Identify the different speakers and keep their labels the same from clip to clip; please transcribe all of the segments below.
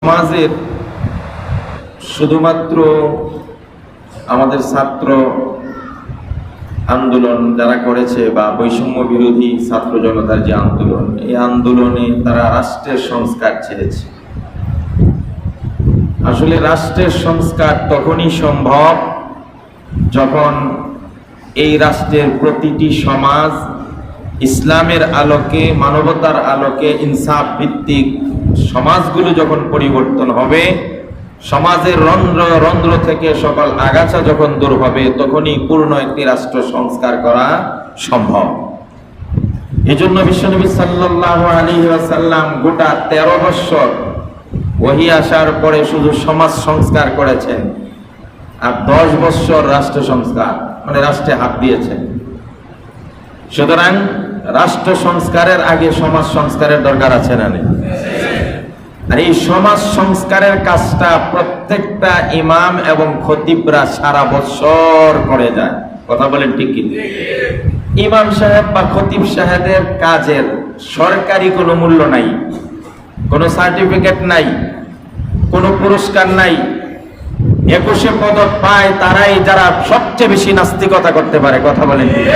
Speaker 1: সমাজের শুধুমাত্র আমাদের ছাত্র আন্দোলন যারা করেছে বা বৈষম্য বিরোধী ছাত্র জনতার যে আন্দোলন, এই আন্দোলনে তারা রাষ্ট্রের সংস্কার চেয়েছে। আসলে রাষ্ট্রের সংস্কার তখনই সম্ভব যখন এই রাষ্ট্রের প্রতিটি সমাজ ইসলামের আলোকে, মানবতার আলোকে, ইনসাফ ভিত্তিক সমাজগুলো যখন পরিবর্তন হবে, সমাজের রন্ধ্র রন্ধ্র থেকে সকল আগাছা যখন দূর হবে, তখনই পূর্ণ একটি রাষ্ট্র সংস্কার করা সম্ভব। এজন্য বিশ্বনবী সাল্লাল্লাহু আলাইহি ওয়াসাল্লাম গোটা 13 বছর ওহী আসার পরে শুধু সমাজ সংস্কার করেছেন, আর 10 বছর রাষ্ট্র সংস্কার মানে রাষ্ট্রে হাত দিয়েছেন। সুতরাং রাষ্ট্র সংস্কারের আগে সমাজ সংস্কারের দরকার আছে না নেই? আর এই সমাজ সংস্কারের কাজটা প্রত্যেকটা ইমাম এবং খতিবরা সারা বছর করে যায়। কথা বলেন ঠিক কি? ইমাম সাহেব বা খতিব সাহেবের কাজের সরকারি কোনো মূল্য নাই, কোনো সার্টিফিকেট নাই, কোনো পুরস্কার নাই। 21 পদক পায় তারাই যারা সবচেয়ে বেশি নাস্তিকতা করতে পারে। কথা বলেন ঠিক?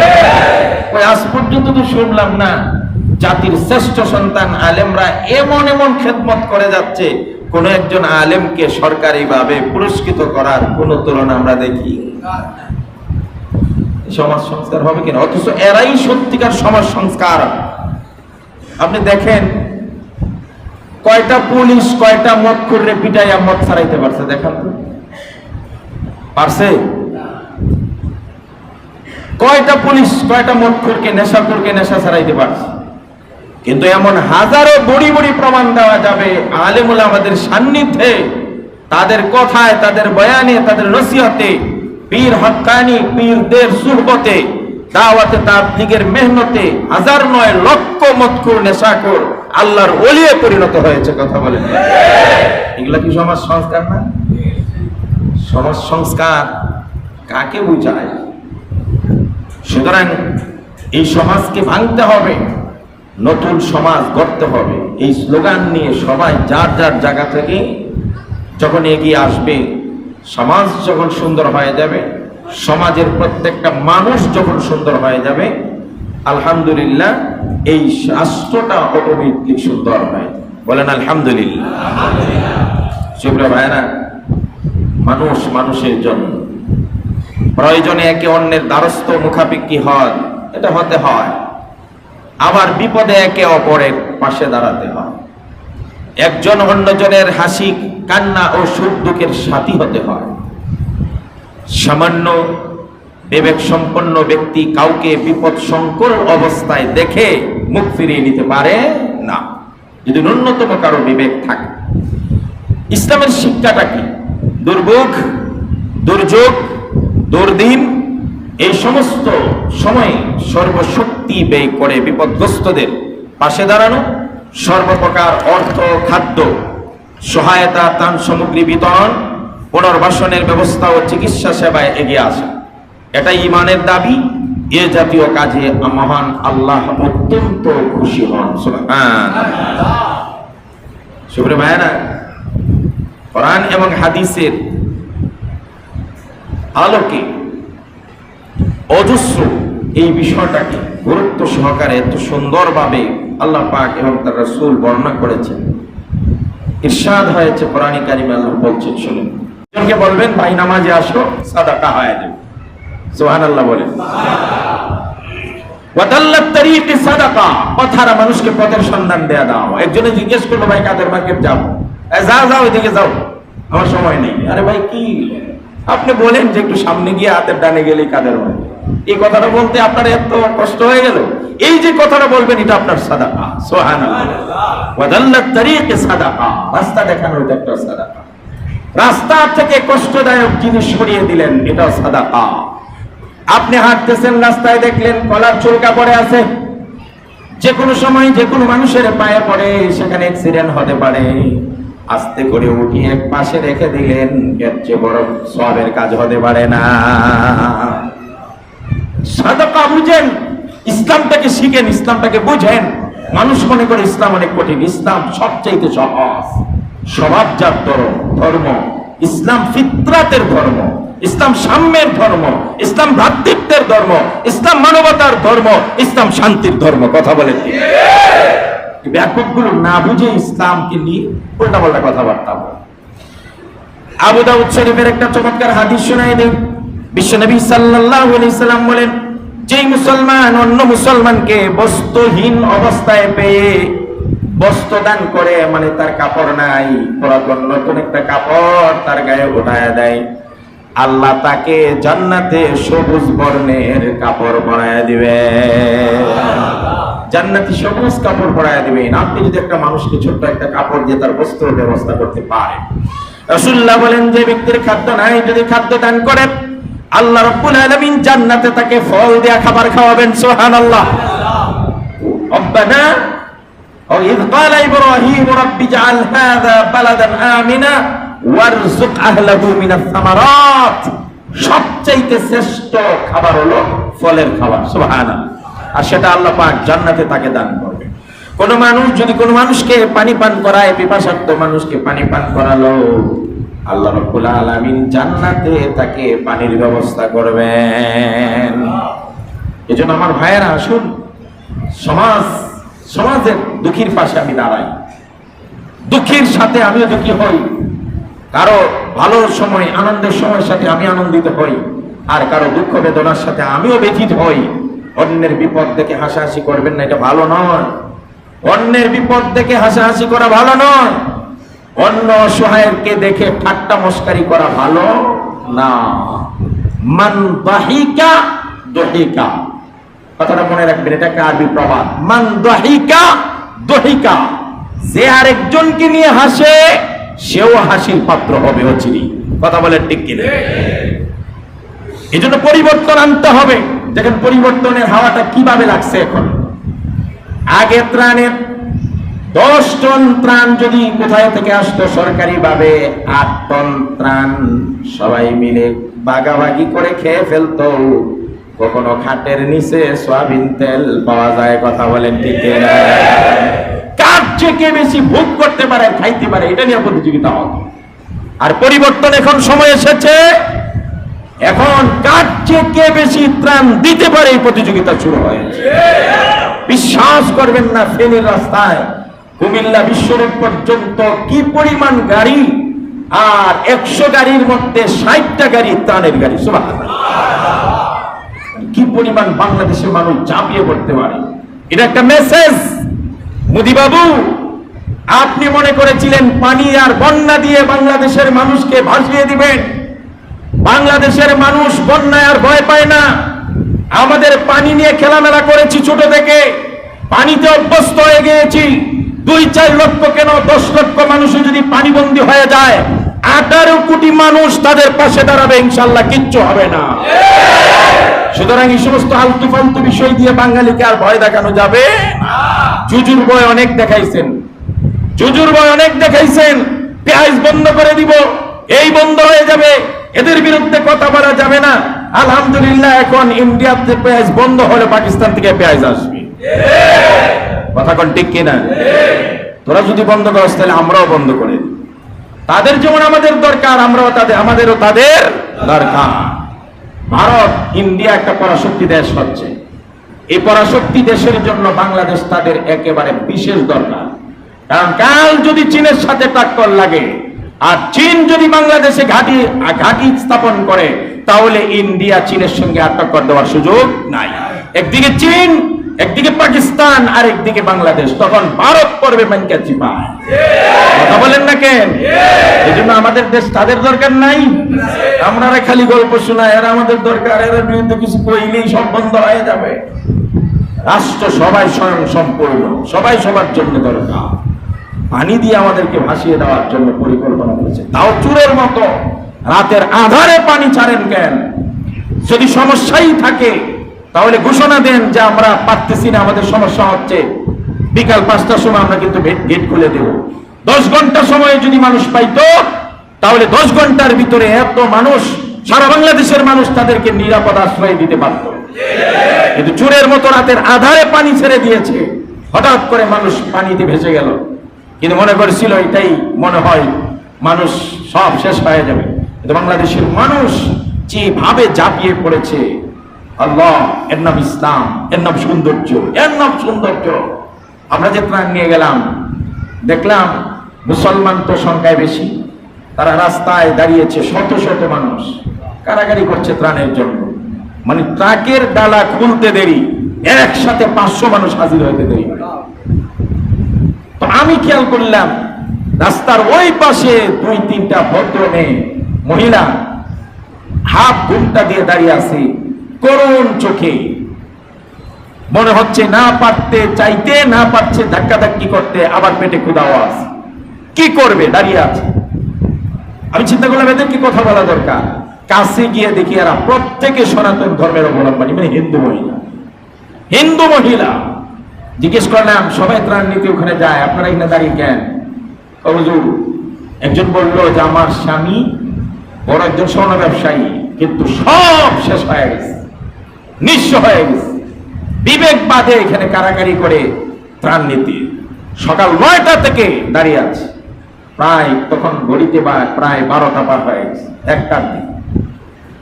Speaker 1: ওই আজ পর্যন্ত তো শুনলাম না জাতির শ্রেষ্ঠ সন্তান আলেমরা এমন এমন খেদমত করে যাচ্ছে, কোন একজন আলেমকে সরকারিভাবে পুরস্কৃত করার কোন তুলনা আমরা দেখি। সমাজ সংস্কার হবে কিনা? অথচ এরাই সত্যিকার সমাজ সংস্কার। আপনি দেখেন কয়টা পুলিশ কয়টা মদ করে পিটাইয়া মদ ছাড়াইতে পারছে? দেখান তো, পারছে? কয়টা পুলিশ কয়টা মদখোরকে, নেশাখোরকে নেশা ছাড়াইতে পারছে? কিন্তু এমন হাজারো বড়ি বড়ি প্রমাণ দেওয়া যাবে আলেম ওলামাদের সান্নিধ্যে, তাদের কথায়, তাদের বয়ানে, তাদের নসিহতে, পীর হক্কানি পীরদের সুহবতে, দাওয়াতে তাবলীগের মেহনতে হাজার নয় লক্ষ মদখোর নেশাখোর আল্লাহর ওলিয়ে পরিণত হয়েছে। কথা বলেন, এগুলা কি সমাজ সংস্কার না? সমাজ সংস্কার কাকে বুঝায়? সুতরাং এই সমাজকে ভাঙতে হবে, নতুন সমাজ গড়তে হবে। এই স্লোগান নিয়ে সবাই যার যার জায়গা থেকে যখন এগিয়ে আসবে, সমাজ যখন সুন্দর হয়ে যাবে, সমাজের প্রত্যেকটা মানুষ যখন সুন্দর হয়ে যাবে, আলহামদুলিল্লাহ এই রাষ্ট্রটা অটোমেটিক সুন্দর হয়। বলেন আলহামদুলিল্লাহ। সুপ্রিয় ভাইরা, মানুষ মানুষের জন্য, প্রয়োজনে একে অন্যের দ্বারস্থ মুখাপেক্ষী হয়, এটা হতে হয়। আবার বিপদে একে অপরের পাশে দাঁড়াতে হয়। একজন অন্যজনের হাসি কান্না ও সুখ দুঃখের সাথী হতে হয়। সামান্য বিবেক সম্পন্ন ব্যক্তি কাউকে বিপদ সংকট অবস্থায় দেখে মুখ ফিরিয়ে নিতে পারে না, যদি ন্যূনতম কারো বিবেক থাকে। ইসলামের শিক্ষাটা কি? দুর্ভোগ, দুর্যোগ, দুর্দিন, এই সমস্ত সময়ে সর্বশক্তি ব্যয় করে বিপদগ্রস্তদের পাশে দাঁড়ানো, সর্বপ্রকার অর্থ, খাদ্য, সহায়তা, ত্রাণ সামগ্রী বিতরণ, পুনর্বাসনের ব্যবস্থা ও চিকিৎসা সেবায় এগিয়ে আসা, এটাই ঈমানের দাবি। এ জাতীয় কাজে মহান আল্লাহ অত্যন্ত খুশি হন। সুবহানাল্লাহ। সুপ্রিয় ভাইরা, কোরআন এবং হাদিসের আলোকে অজস্র এই বিষয়টাকে গুরুত্ব সহকারে এত সুন্দরভাবে আল্লাহ পাক এবং তার রাসূল বর্ণনা করেছেন। ইরশাদ হয়েছে কোরআনে কারিমে, আল্লাহ বলছেন, শুনুন। একজনকে বলবেন, ভাই নামাজে আসো, সাদাকা হয়ে যাবে। সুবহানাল্লাহ বলেন। ওয়া দাল্লাত তারিকি সাদাকা, পথহারা মানুষকে পথের সন্ধান দেয়া দাও। একজনে জিজ্ঞেস করলো, ভাই কাদের মার্কেট যাব? যাও যাও, এদিকে যাও, আমার সময় নেই। আরে ভাই কি, আপনি বলেন যে একটু সামনে গিয়ে হাতের ডানে গেলেই কাদের হয়। এই কথাটা বলতে আপনার এত কষ্ট হয়ে গেল? এই যে কথাটা বলবেন, এটা আপনার সাদাকা। সুবহানাল্লাহ। ওয়া দাল্লাত তারিকি সাদাকা, রাস্তা দেখানো এটা একটা সাদাকা। রাস্তা থেকে কষ্টদায়ক জিনিস সরিয়ে দিলেন, এটা সাদাকা। আপনি হাঁটতেছেন, রাস্তায় দেখলেন কলার চুলকা পড়ে আছে, যে কোনো সময় যে কোনো মানুষের পায়ে পড়ে, সেখানে অ্যাক্সিডেন্ট হতে পারে, আস্তে করে উঠিয়ে এক পাশে রেখে দিলেন, এর চেয়ে বড় সওয়াবের কাজ হতে পারে না। সাদাকা বুঝেন, ইসলামটাকে শিখেন, ইসলামটাকে বুঝেন। মানুষ মনে করে ইসলাম অনেক কঠিন, ইসলাম সবচেয়ে সহজ। স্বভাবজাত ধর্ম, ইসলাম ফিতরাতের ধর্ম, ইসলাম সাম্যের ধর্ম, ইসলাম ভ্রাতৃত্বের ধর্ম, ইসলাম মানবতার ধর্ম, ইসলাম শান্তির ধর্ম। কথা বলেন ব্যাপকগুলো না বুঝে ইসলামকে নিয়ে উল্টাপাল্টা কথাবার্তা বলে। আবু দাউদ শরীফের একটা চমৎকার হাদিস শোনাই দেন। বিশ্বনবী সাল্লাল্লাহু আলাইহি সাল্লাম বলেন, যেই মুসলমান অন্য মুসলমানকে বস্ত্রহীন অবস্থায় পেয়ে বস্ত্র দান করে, মানে তার কাপড় নাই, পুরাতন নতুন একটা কাপড় তার গায়ে ওঠায় দেয়, আল্লাহ তাকে জান্নাতে সবুজ বর্ণের কাপড় পরায় দিবে। জান্নাতি সবুজ কাপড় পরায় দিবেন। আপনি যদি একটা মানুষকে ছোট্ট একটা কাপড় দিয়ে তার বস্ত্র ব্যবস্থা করতে পারেন। রাসূলুল্লাহ বলেন, যে ব্যক্তির খাদ্য নাই, যদি খাদ্য দান করেন, আল্লাহ রাব্বুল আলামিন জান্নাতে তাকে ফল দিয়ে খাবার খাওয়াবেন। সুবহানাল্লাহ। রব্বানা ও ইয ক্বালা ইব্রাহিম রাব্বি জাআল হাযা বালাদান আমিনা ওয়ারযুক আহলাহু মিনাস সামারাত। সবচেয়ে শ্রেষ্ঠ খাবার হলো ফলের খাবার। সুবহানাল্লাহ। আর সেটা আল্লাহ পাক জান্নাতে তাকে দান করবে। কোন মানুষ যদি কোন মানুষকে পানি পান করায়, পিপাসার্ত মানুষকে পানি পান করালো, আল্লাহ রাব্বুল আলামিন জান্নাতে তাকে পানির ব্যবস্থা করবেন। এজন্য আমার ভাইয়েরা, আসুন সমাজের দুঃখীর পাশে আমি দাঁড়াই, দুঃখীর সাথে আমিও দুঃখী হই, কারো ভালো সময় আনন্দের সময়ের সাথে আমি আনন্দিত হই, আর কারো দুঃখ বেদনার সাথে আমিও ব্যথিত হই। অন্যের বিপদ দেখে হাসাহাসি করবেন না, এটা ভালো নয়। অন্যের বিপদ দেখে হাসাহাসি করা ভালো নয়। অন্য অসহায়কে দেখে ঠাট্টা মস্কারি করা ভালো না। মান দাহিকা দহিকা, কথাটা মনে রাখবেন, এটা একটা আরবি প্রবাদ। মান দাহিকা দহিকা, যে আরেকজনকে নিয়ে হাসে সেও হাসির পাত্র হবে অচিরি। কথা বলেন ঠিক কিনা? এই জন্য পরিবর্তন আনতে হবে। দেখেন পরিবর্তনের হাওয়াটা কিভাবে লাগছে এখন। আগে ত্রাণের 10 টন ত্রাণ যদি কোথায় থেকে আসতো সরকারি ভাবে, 8 টন ত্রাণ সবাই মিলে ভাগাভাগি করে খেয়ে ফেলতো। কখনো খাটের নিচে সয়াবিন তেল পাওয়া যায়। কথা বলেন ঠিক কিনা? কার চেয়ে বেশি ভোগ করতে পারে, খাইতে পারে, এটা নিয়ে প্রতিযোগিতা হবে। আর পরিবর্তন এখন সময় এসেছে, এখন কার চেয়ে বেশি ত্রাণ দিতে পারে এই প্রতিযোগিতা শুরু হয়েছে। বিশ্বাস করবেন না, ফেনীর রাস্তায় কুমিল্লা বিশ্বরোড পর্যন্ত কি পরিমাণ গাড়ি, আর 100 গাড়ির মধ্যে 60টা গাড়ি ত্রাণের গাড়ি। সুবহানাল্লাহ। কি পরিমাণ বাংলাদেশের মানুষ ঝাঁপিয়ে পড়তে পারে, এটা একটা মেসেজ। মোদি বাবু, আপনি মনে করেছিলেন পানি আর বন্যা দিয়ে বাংলাদেশের মানুষকে ভাসিয়ে দিবেন। বাংলাদেশের মানুষ বন্যায় আর ভয় পায় না। আমাদের পানি নিয়ে খেলামেলা করেছি ছোট থেকে, পানিতে অভ্যস্ত হয়ে গিয়েছি। 2-4 লক্ষ কেন 10 লক্ষ মানুষও যদি পানিবন্দী হয়ে যায়, 18 কোটি মানুষ তাদের পাশে দাঁড়াবে, ইনশাআল্লাহ কিচ্ছু হবে না। সুতরাং এই সমস্ত আলতু ফালতু বিষয় দিয়ে বাঙালিকে আর ভয় দেখানো যাবে না। জুজুর ভয় অনেক দেখাইছেন, জুজুর ভয় অনেক দেখাইছেন। পেঁয়াজ বন্ধ করে দিব, এই বন্ধ হয়ে যাবে, এদের বিরুদ্ধে কথা বলা যাবে না। আলহামদুলিল্লাহ, এখন ইন্ডিয়াতে পেঁয়াজ বন্ধ হলে পাকিস্তান থেকে পেঁয়াজ আসবে। কথা কোন ঠিক কিনা? তোরা যদি বন্ধ করস তাহলে আমরাও বন্ধ করে দিই। তাদের যেমন আমাদের দরকার, আমরাও আমাদেরও তাদের দরকার। ভারত, ইন্ডিয়া একটা পরাশক্তি দেশ হচ্ছে। এই পরাশক্তি দেশের জন্য বাংলাদেশ তাদের একেবারে বিশেষ দরকার। কারণ কাল যদি চীনের সাথে টাক্কর লাগে, আর চীন যদি বাংলাদেশে ঘাঁটি স্থাপন করে, তাহলে ইন্ডিয়া চীনের সঙ্গে আর টক্কর দেওয়ার সুযোগ নাই। একদিকে চীন, একদিকে পাকিস্তান, আর একদিকে বাংলাদেশ, তখন ভারত পড়বে মানকা চিপায়। কথা বলেন না কেন? এই জন্য আমাদের দেশ তাদের দরকার নাই। আমরা খালি গল্প শোনাই, এরা আমাদের দরকার, এরা বিরুদ্ধে কিছু কইলেই সব বন্ধ হয়ে যাবে। রাষ্ট্র সবাই স্বয়ং সম্পূর্ণ, সবাই সবার জন্য দরকার। পানি দিয়ে আমাদেরকে ভাসিয়ে দেওয়ার জন্য পরিকল্পনা করেছে, তাও চুরের মতো। রাতের আধারে পানি ছাড়েন কেন? যদি সমস্যাই থাকে তাহলে ঘোষণা দেন যে আমরা পারতেছি না, আমাদের সমস্যা হচ্ছে, বিকাল 5টার সময় আমরা কিন্তু গেট খুলে দেব। 10 ঘন্টা সময় যদি মানুষ পাইতো, তাহলে 10 ঘন্টার ভিতরে এত মানুষ, সারা বাংলাদেশের মানুষ তাদেরকে নিরাপদ আশ্রয় দিতে পারত। কিন্তু চুরের মতো রাতের আধারে পানি ছেড়ে দিয়েছে, হঠাৎ করে মানুষ পানিতে ভেসে গেল। কিন্তু মনে করেছিল এটাই মনে হয় মানুষ সব শেষ হয়ে যাবে। কিন্তু বাংলাদেশের মানুষ যেভাবে ঝাঁপিয়ে পড়েছে, আল্লাহ, এর নাম ইসলাম, এর নাম সৌন্দর্য, এর নাম সৌন্দর্য। আমরা যে ত্রাণ নিয়ে গেলাম, দেখলাম মুসলমান তো সংখ্যায় বেশি, তারা রাস্তায় দাঁড়িয়েছে, শত শত মানুষ কারাগারি করছে ত্রাণের জন্য। মানে ট্রাকের ডালা খুলতে দেরি, একসাথে 500 মানুষ হাজির হইতে দেরি। তো আমি খেয়াল করলাম রাস্তার ওই পাশে 2-3টা ভদ্র মেয়ে মহিলা হাফ ঘুমটা দিয়ে দাঁড়িয়ে আছে, করুণ চোখে, মনে হচ্ছে না পারতে চাইতে, না পারছে ধাক্কাধাক্কি করতে, আবার পেটে ক্ষুধা আওয়াজ, কি করবে, দাঁড়িয়ে আছে। আমি চিন্তা করলাম এদের কি কথা বলা দরকার। কাছে গিয়ে দেখি এরা প্রত্যেকে সনাতন ধর্মের অবলম্বনী, মানে হিন্দু মহিলা। হিন্দু মহিলা জিজ্ঞেস করলাম, সবাই ত্রাণ নিতে ওখানে যায়, আপনারা এখানে দাঁড়িয়ে কেন? হুজুর, একজন বলল যে আমার স্বামী বড় একজন স্বর্ণ ব্যবসায়ী, কিন্তু সব শেষ হয়ে গেছে, নিঃস্ব হয়ে গেছে, বিবেক বাদে এখানে কারাগারি করে ত্রাণ নিতে সকাল 9টা থেকে দাঁড়িয়ে আছে। প্রায় তখন ঘড়িতে প্রায় 12টা পার হয়ে গেছে, 1টার দিকে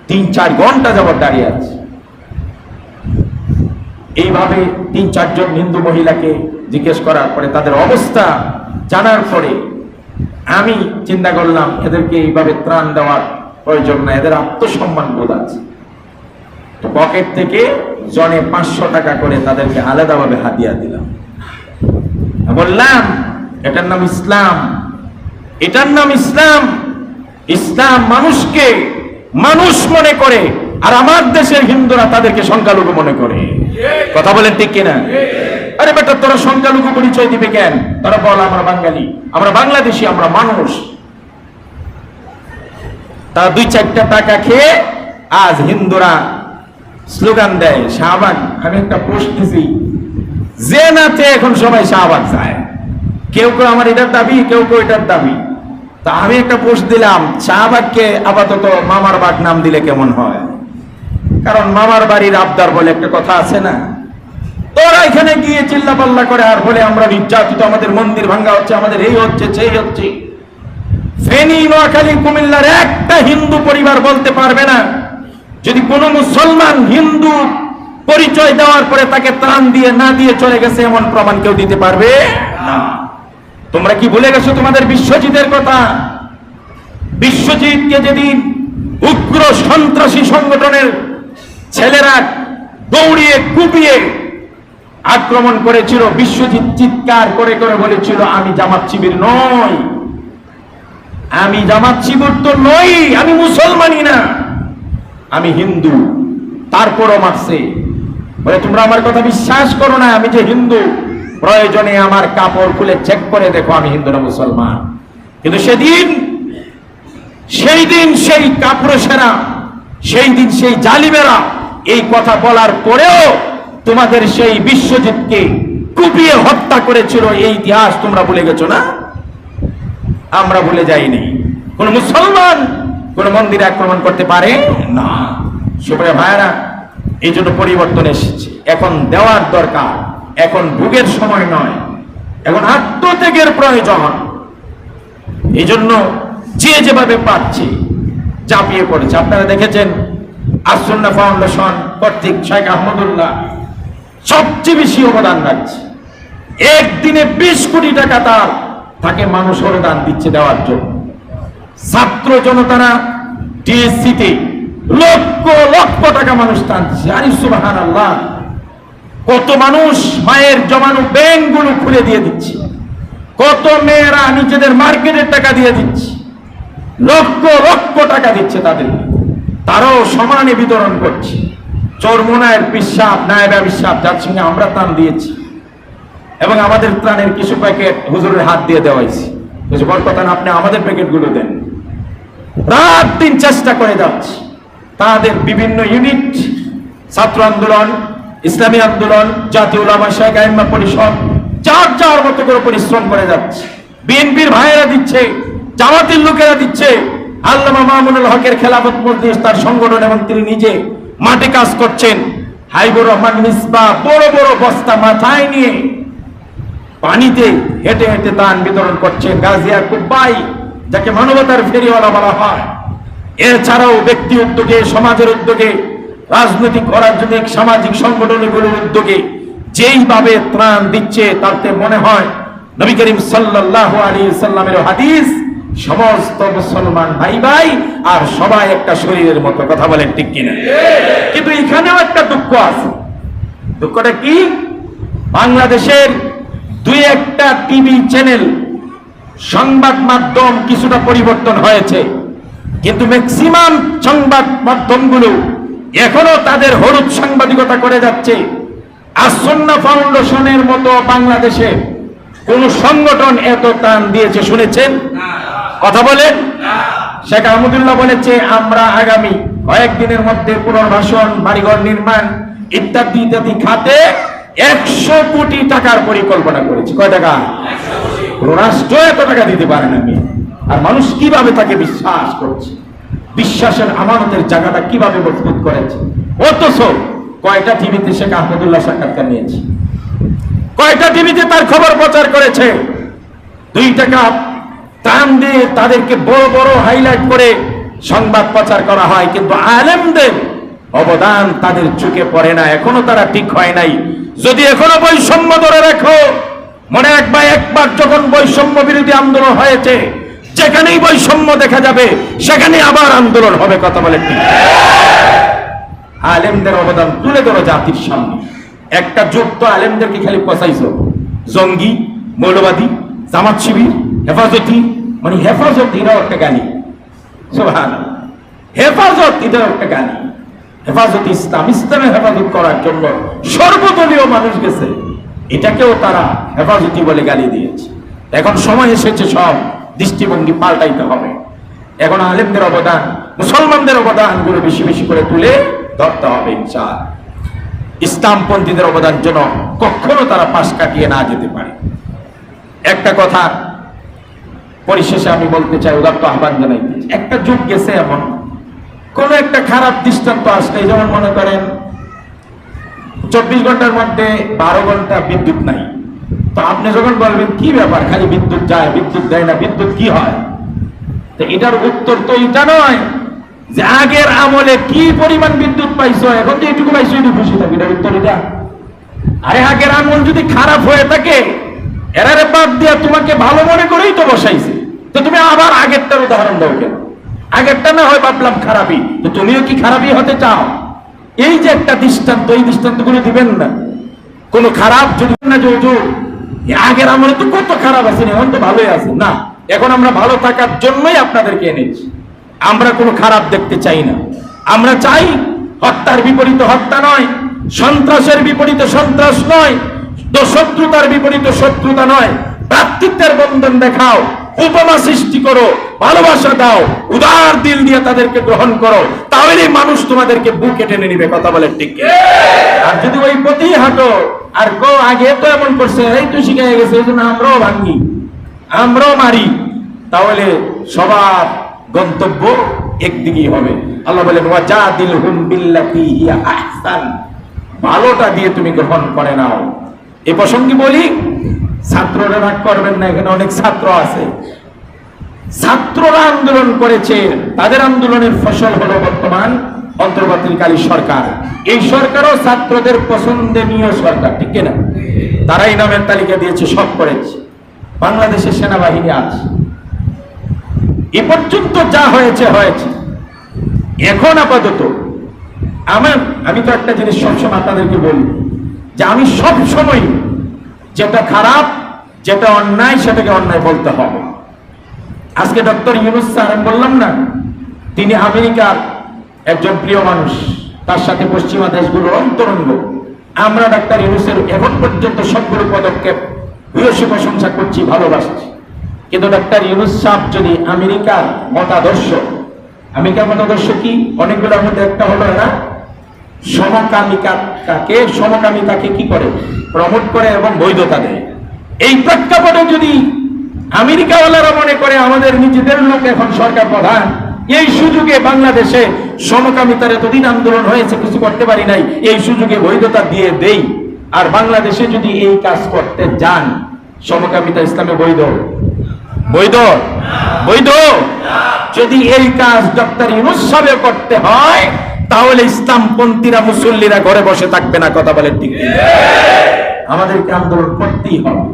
Speaker 1: 3-4 ঘন্টা যাবত দাঁড়িয়ে আছে। এইভাবে 3-4 জন হিন্দু মহিলাকে জিজ্ঞেস করার পরে, তাদের অবস্থা জানার পরে আমি চিন্তা করলাম এদেরকে এইভাবে ত্রাণ দেওয়ার প্রয়োজন না, এদের আত্মসম্মান বোধ আছে। তো পকেট থেকে জনে 500 টাকা করে তাদেরকে আলাদাভাবে হাদিয়া দিলাম। বললাম এটার নাম ইসলাম, এটার নাম ইসলাম। ইসলাম মানুষকে মানুষ মনে করে, আর আমার দেশের হিন্দুরা তাদেরকে সংখ্যালঘু মনে করে। কথা বলেন ঠিক কিনা? আরে বেটা, তোরা সংখ্যালঘু পরিচয় দিবে কেন? তোরা বল আমরা বাঙালি, আমরা বাংলাদেশি, আমরা মানুষ। তারা 2-4টা টাকা খেয়ে আজ হিন্দুরা স্লোগান দেয় শাহবাগ। আমি একটা পোস্ট দিছি, যে নাচে এখন সবাই শাহবাগ যায়, কেউ কেউ আমার এটার দাবি, কেউ কেউ এটার দাবি। তা আমি একটা পোস্ট দিলাম, শাহবাগকে আপাতত মামার বাগ নাম দিলে কেমন হয়? কারণ মামার বাড়ির আবদার বলে একটা কথা আছে না? তোরা এখানে গিয়ে চিল্লা পাল্লা করে আর বলে আমরা নির্যাতিত, আমাদের মন্দির ভাঙ্গা হচ্ছে, আমাদের এই হচ্ছে সেই হচ্ছে। ফেনী, নোয়াখালী, কুমিল্লার একটা হিন্দু পরিবার বলতে পারবে না যদি কোনো মুসলমান হিন্দু পরিচয় দেওয়ার পরে তাকে ত্রাণ দিয়ে না দিয়ে চলে গেছে, এমন প্রমাণ কেউ দিতে পারবে না। তোমরা কি ভুলে গেছো তোমাদের বিশ্বজিতের কথা? বিশ্বজিৎকে যেদিন উগ্র সন্ত্রাসী সংগঠনের ছেলেরা দৌড়িয়ে কুপিয়ে আক্রমণ করেছিল, বিশ্বজিৎ চিৎকার করে করে বলেছিল আমি জামাত শিবির নই, আমি জামাত শিবির তো নই, আমি মুসলমানই না, আমি হিন্দু। তারপরও মারছে, বলে তোমরা আমার কথা বিশ্বাস করো না, আমি যে হিন্দু, প্রয়োজনে আমার কাপড় খুলে চেক করে দেখো আমি হিন্দু না মুসলমান। কিন্তু সেই দিন সেই কাপুরুষেরা, সেই দিন সেই জালিমেরা এই কথা বলার পরেও তোমাদের সেই বিশ্বজিৎকে কুপিয়ে হত্যা করেছিল, এই ইতিহাস তোমরা ভুলে গেছো না? আমরা ভুলে যাইনি। কোন মুসলমান কোন মন্দিরে আক্রমণ করতে পারে না। সুপ্রিয় ভাইরা, এই জন্য পরিবর্তন এসেছে। এখন দেওয়ার দরকার, এখন ভোগের সময় নয়, এখন আত্মত্যাগের প্রয়োজন। এই জন্য যে যেভাবে পাচ্ছে চাপিয়ে পড়েছে। আপনারা দেখেছেন আস-সুন্নাহ ফাউন্ডেশন কর্তৃক শেখ আহমদুল্লাহ সবচেয়ে বেশি অবদান রাখছে। একদিনে 20 কোটি টাকা তাকে মানুষ অনুদান দিচ্ছে দেওয়ার জন্য। ছাত্র জনতারা ডিএসসিতে লক্ষ লক্ষ টাকা মানুষ টানছে। আরে সুবহানাল্লাহ, কত মানুষ মায়ের জমানো ব্যাংকগুলো খুলে দিয়ে দিচ্ছে, কত মেয়েরা নিজেদের মার্কেটের টাকা দিয়ে দিচ্ছে, লক্ষ লক্ষ টাকা দিচ্ছে তাদের, তারাও সমানে বিতরণ করছে। চরমোনায়ের পিসাব, নায়েবা পিসাব, যার সঙ্গে আমরা ত্রাণ দিয়েছি, এবং আমাদের ত্রাণের কিছু প্যাকেট হুজুরের হাত দিয়ে দেওয়া হয়েছে। বড় কথা না, আপনি আমাদের প্যাকেটগুলো দেন। রাত দিন চেষ্টা করে যাচ্ছে। তাদের বিভিন্ন ইউনিট, ছাত্র আন্দোলন, ইসলামী আন্দোলন, জাতীয় উলামা শাইখ আইম্মা পরিষদ, যার যার মতো করে পরিশ্রম করে যাচ্ছে। বিএনপির ভাইয়েরা দিচ্ছে, জামাতের লোকেরা দিচ্ছে, আল্লামা মামুনুল হকের খেলাফত মজলিস তার সংগঠন এবং তিনি নিজে মাঠে কাজ করছেন। হাইবুর রহমান মিসবাহ বড় বড় বস্তা মাথায় নিয়ে পানিতে হেঁটে হেঁটে ত্রাণ বিতরণ করছেন গাজী ইয়াকুব ভাই, যাকে মানবতার ফেরিওয়ালা বলা হয়। এছাড়াও ব্যক্তি উদ্যোগে, সমাজের উদ্যোগে, রাজনৈতিক অরাজনৈতিক সামাজিক সংগঠনগুলোর উদ্যোগে যেইভাবে ত্রাণ দিচ্ছে, তাতে মনে হয় নবী করিম সাল্লাল্লাহু আলাইহি সাল্লামের হাদিস, সমস্ত মুসলমান ভাই ভাই আর সবাই একটা শরীরের মতো। কথা বলেন ঠিক কিনা? কিন্তু এখানেও একটা দুঃখ আছে। দুঃখটা কি? বাংলাদেশের দুই একটা টিভি চ্যানেল, সংবাদ মাধ্যম কিছুটা পরিবর্তন হয়েছে, কিন্তু ম্যাক্সিমাম সংবাদ মাধ্যমগুলো এখনো তাদের হলুদ সাংবাদিকতা করে যাচ্ছে। আসন্না ফাউন্ডেশনের মতো বাংলাদেশে কোন সংগঠন এত ত্রাণ দিয়েছে শুনেছেন? কথা বলেন। শেখ আহমদুল্লাহ বলেছে, আমরা আগামী কয়েকদিনের মধ্যে পুনর্বাসন, বাড়িঘর নির্মাণ ইত্যাদি ইত্যাদি খাতে 100 কোটি টাকার পরিকল্পনা করেছি। কয় টাকা? রাষ্ট্র এত টাকা দিতে পারে না। আর মানুষ কিভাবে তাকে বিশ্বাস করছে, বিশ্বাসের আমানতের জায়গাটা কিভাবে মজবুত করেছে। অথচ কয়টা টিভিতে শেখ আহমদুল্লাহ সাক্ষাৎকার নিয়েছে, কয়টা টিভিতে তার খবর প্রচার করেছে। 2 টাকা ত্রাণ দিয়ে তাদেরকে বড় বড় হাইলাইট করে সংবাদ প্রচার করা হয়, কিন্তু আলেমদের অবদান তাদের চোখে পড়ে না। এখনো তারা ঠিক হয় নাই। যদি এখনো বৈষম্য ধরে রাখো, মনে রাখবা, একবার যখন বৈষম্য বিরোধী আন্দোলন হয়েছে, যেখানেই বৈষম্য দেখা যাবে সেখানে আবার আন্দোলন হবে। কথা বলে ঠিক? আলেমদের অবদান তুলে ধরো জাতির সামনে। একটা যুগ তো আলেমদেরকে খালি পচাইছো, জঙ্গি, মৌলবাদী, জামাত শিবির, হেফাজতি। মানে হেফাজত এটাও একটা গালি। সুবহানাল্লাহ, হেফাজত এটাও একটা গালি। হেফাজত ইসলাম, ইসলামের হেফাজত করার জন্য সর্বদলীয় মানুষ গেছে, এটাকেও তারা হেফাজতি বলে গালি দিয়েছে। এখন সময় এসেছে সব দৃষ্টিভঙ্গি পাল্টাইতে হবে। এখন আলেমদের অবদান, মুসলমানদের অবদান গুলো বেশি বেশি করে তুলে ধরতে হবে ইনশাআল্লাহ। ইসলামপন্থীদের অবদান যেন কখনো তারা পাশ কাটিয়ে না যেতে পারে। একটা কথা পরিশেষে আমি বলতে চাই, উদাত্ত আহ্বান জানাইতে, একটা যুগ গেছে এমন, কোন একটা খারাপ দৃষ্টান্ত আসলে, যেমন মনে করেন 24 ঘন্টার মধ্যে 12 ঘন্টা বিদ্যুৎ নাই, তো আপনি যখন বলবেন কি ব্যাপার, খালি বিদ্যুৎ যায়, বিদ্যুৎ দেয় না, বিদ্যুৎ কি হয়? তো এটার উত্তর তো এটা নয় যে আগের আমলে কি পরিমাণ বিদ্যুৎ পাইছো, এখন যে এটুকু পাইছো এটুকু খুশি থাকবে, এটার উত্তর এটা। আরে আগের আমল যদি খারাপ হয়ে থাকে, এরারে বাদ দিয়া তোমাকে ভালো মনে করেই তো বসাইছে, তো তুমি আবার আগেরটার উদাহরণ দাও কেন? আগেরটা না হয় ভাবলাম খারাপই, তো তুমিও কি খারাপই হতে চাও? এই যে একটা দৃষ্টান্ত, এই দৃষ্টান্তগুলো দিবেন না। কোন খারাপ যদি না, আগের আমলে তো কত খারাপ আছে, এখন তো ভালোই আছে না। এখন আমরা ভালো থাকার জন্যই আপনাদেরকে এনেছি। আমরা কোনো খারাপ দেখতে চাই না। আমরা চাই হত্যার বিপরীতে হত্যা নয়, সন্ত্রাসের বিপরীতে সন্ত্রাস নয়, শত্রুতার বিপরীতে শত্রুতা নয়। ভ্রাতৃত্বের বন্ধন দেখাও, উপমা সৃষ্টি করো, ভালোবাসা দাও, উদার দিল দিয়ে তাদেরকে গ্রহণ করো, তাহলে মানুষ তোমাদেরকে বুকে টেনে নিবে। কথা বলে ঠিক? আর যদি ওই পথে হাঁটো আর গো আগে তো এমন করছে, এই তো শিখে গেছে, এই জন্য আমরাও ভাঙি, আমরাও মারি, তাহলে সবার গন্তব্য একদিকেই হবে। আল্লাহ বলেন, ওয়াজাদিলহুম বিল্লাতী হিয়া আহসান, ভালোটা দিয়ে তুমি গ্রহণ করে নাও। এই প্রসঙ্গে বলি, ছাত্ররা রাগ করবেন না, এখানে অনেক ছাত্র আছে। ছাত্ররা আন্দোলন করেছে, তাদের আন্দোলনের ফসল হলো বর্তমান অন্তর্বর্তীকালীন সরকার। এই সরকারও ছাত্রদের পছন্দনীয় সরকার, ঠিক না? তারাই নামের তালিকা দিয়েছে, সব করেছে। বাংলাদেশের সেনাবাহিনী আছে, এ পর্যন্ত যা হয়েছে হয়েছে। এখন আপাতত আমি তো একটা জিনিস সবসময় আপনাদেরকে বলি, যে আমি সব সময় যেটা খারাপ, যেটা অন্যায়, সেটাকে অন্যায় বলতে হবে। আজকে ডক্টর ইউনূস স্যার, আমি বললাম না, তিনি আমেরিকার একজন প্রিয় মানুষ, তার সাথে পশ্চিমা দেশগুলোর অন্তরঙ্গ। আমরা ডাক্তার ইউনূসের এখন পর্যন্ত সবগুলো পদক্ষেপ ভূয়সী প্রশংসা করছি, ভালোবাসছি। কিন্তু ডাক্তার ইউনূস সাহেব যদি আমেরিকার মতাদর্শ, আমেরিকার মতাদর্শ কি? অনেকগুলোর মধ্যে একটা হলো না, সমকামিতাকে কি করে? প্রমোট করে এবং বৈধতা দেয়। এই প্রেক্ষাপটে যদি আমেরিকাওয়ালারা মনে করে আমাদের নিজেদের লোক এখন সরকার প্রধান, এই সুযোগে বাংলাদেশে সমকামিতার এতদিন আন্দোলন হয়েছে, কিছু করতে পারি নাই, এই সুযোগে বৈধতা দিয়ে দেই, আর বাংলাদেশে যদি এই কাজ করতে যান, সমকামিতা ইসলামে বৈধ? বৈধ? বৈধ? যদি এই কাজ ডক্টর ইউনূস সাহেব করতে হয়, তাহলে ইসলামপন্থীরা মুসল্লিরা ঘরে বসে থাকবে না। কথা বলেন ঠিক কি? আমাদেরকে আন্দোলন করতেই হবে।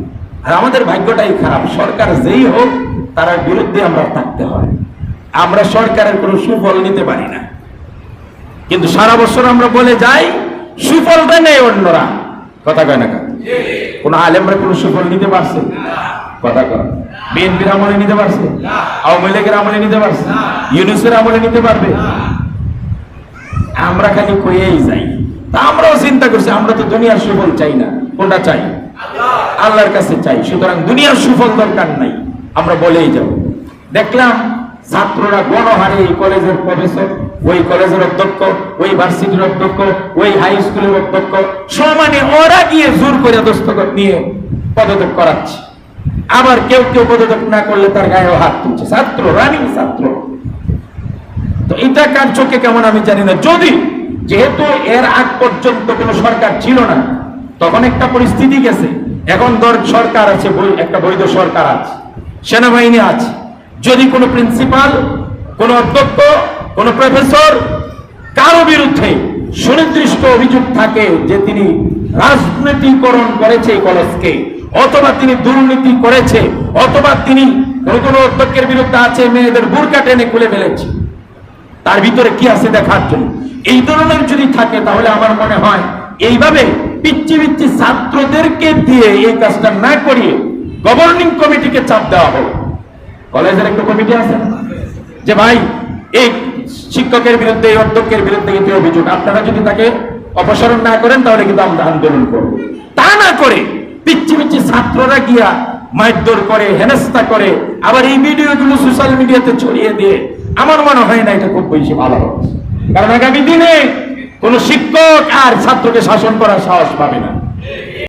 Speaker 1: আর আমাদের ভাগ্যটাই খারাপ, সরকার যেই হোক তার বিরুদ্ধে আমরা থাকতে হয়। আমরা সরকারের কোনো সুফল নিতে পারি না, কিন্তু সারা বছর আমরা বলে যাই, সুফলটা নেই অন্যরা। কথা কয় না? কোন আলেমরা কোন সুফল নিতে পারছে? কথা কয়। বিএনপির আমলে নিতে পারছে? আওয়ামী লীগের আমলে নিতে পারছে? ইউনূসের আমলে নিতে পারবে? আমরা খালি কইয়েই যাই। তা আমরাও চিন্তা করছি, আমরা তো দুনিয়ার সুফল চাই না। কোনটা চাই? আল্লাহর কাছে চাই। সুতরাং দুনিয়ার সুফল দরকার নাই, আমরা বলেই যাব। দেখলাম ছাত্ররা গণহারে এই কলেজের প্রফেসর, ওই কলেজের অধ্যক্ষ, ওই ভার্সিটির অধ্যক্ষ, ওই হাই স্কুলের অধ্যক্ষ সমানে ওরা গিয়ে জোর করে দস্তখত নিয়ে পদত্যাগ করাচ্ছে। আবার কেউ কেউ পদত্যাগ না করলে তার গায়েও হাত তুলছে। ছাত্র, রানিং ছাত্র। তো এটা কার চোখে কেমন আমি জানি না। যদি যেহেতু এর আগ পর্যন্ত কোনো সরকার ছিল না, তখন একটা পরিস্থিতি গেছে। এখন সরকার আছে, একটা বৈধ সরকার আছে, সেনাবাহিনী আছে। যদি কোনো প্রিন্সিপাল, কোনো অধ্যক্ষ, কোনো প্রফেসর কারো বিরুদ্ধে সুনির্দিষ্ট অভিযোগ থাকে যে তিনি রাজনীতিকরণ করেছে এই কলেজকে, অথবা তিনি দুর্নীতি করেছে, অথবা তিনি কোনো অধ্যক্ষের বিরুদ্ধে আছে মেয়েদের বুরকা টেনে খুলে ফেলেছে, তার ভিতরে কি আছে দেখার জন্য, এই ধরনের যদি থাকে, তাহলে আমার মনে হয় এইভাবে পিচ্ছি পিচ্ছি ছাত্রদেরকে দিয়ে এই কাজটা না করিয়ে গভর্নিং কমিটিকে চাপ দেওয়া হবে। কলেজের একটা কমিটি আছে যে ভাই এই শিক্ষকের বিরুদ্ধে, এই অধ্যক্ষের বিরুদ্ধে কিন্তু অভিযোগ, আপনারা যদি তাকে অপসারণ না করেন তাহলে কিন্তু আমরা আন্দোলন করব। তা না করে পিচ্ছি পিচ্ছি ছাত্ররা গিয়া মারধর করে, হেনস্থা করে, আবার এই ভিডিওগুলো সোশ্যাল মিডিয়াতে ছড়িয়ে দিয়ে আমার মনে হয় না এটা খুব বেশি ভালো হবে। কারণ আগামী দিনে কোন শিক্ষক আর ছাত্রকে শাসন করার সাহস পাবে না।